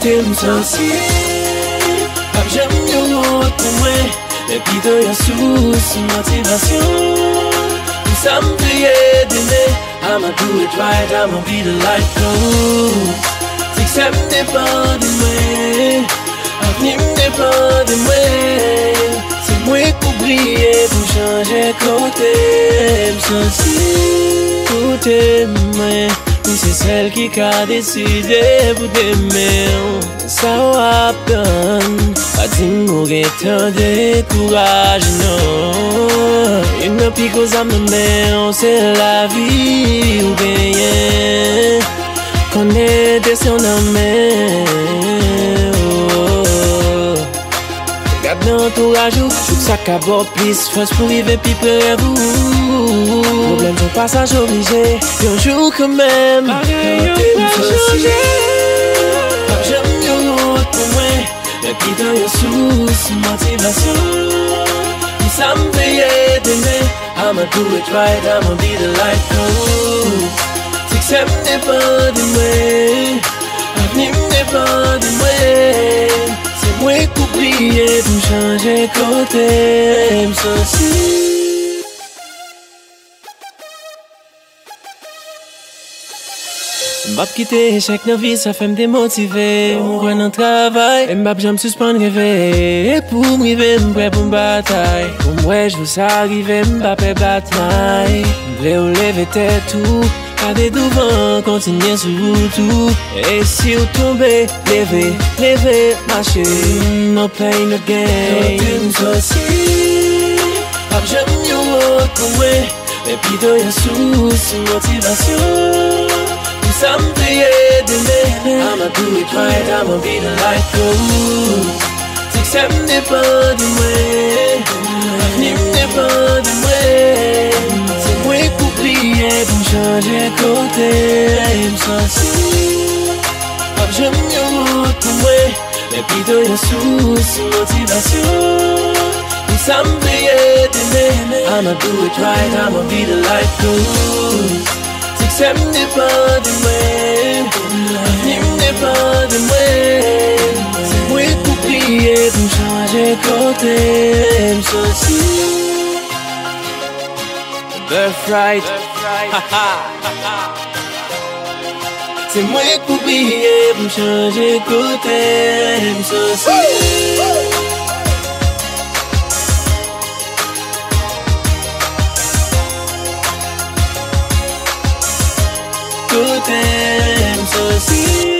Côté m'sensi Ap j'aime yon autre pour moi Et puis de yon sous motivation Ça me fait d'aimer I'ma do it right, I'ma be the light goes C'est que ça me dépend de moi Avenir me dépend de moi C'est moi qui briller pour changer côté m'sensi Côté moi c'est celle qui a décidé pour t'aimer. Ça va bien. Pas d'immorer tant de courage, non. Une pique aux âmes, c'est la vie ou bien. Qu'on est des son amé. Regarde l'entourage, tout ça cabot, plus force pour vivre, puis pleurer vous. Problème son passage obligé, un jour quand même. Pareil, on va changer. J'aime yon autre pour moi, et puis dans yon sous motivation. Ça me fait d'aimer, I'ma do it right, I'ma be the light goes. C'est que ça me dépend de moi, avenir me dépend de moi. C'est moi qui briller pour changer côté m'sensi. M'bap quitter chaque vie, ça fait me démotiver. M'prends un travail, m'bap j'aime suspendre rêver. Et pour m'river, m'prêt pour m'bataille. Pour moi, j'veux arriver, m'bap et bataille. M'vle ou lever tête tout, garder devant, continuer sur tout. Et si vous tombez, levez, marchez. No pain, no gain. Côté m'sensi, ap j'aime yon autre pour moi. Et puis de yon sous motivation. Ça me fait d'aimer I'ma do it right, I'ma be the light goes C'est que ça me dépend de moi Avenir me dépend de moi C'est moi qui briller pour changer côté m'sensi Ap j'aime yon autre pour moi Et puis de yon sous motivation Ça me fait d'aimer I'ma do it right, I'ma be the light goes Ça me dépend de moi, avenir me dépend de moi. C'est moi qui prier pour changer côté m'sensi. Birthright, c'est moi qui prier pour changer côté m'sensi. Côté m'sensi.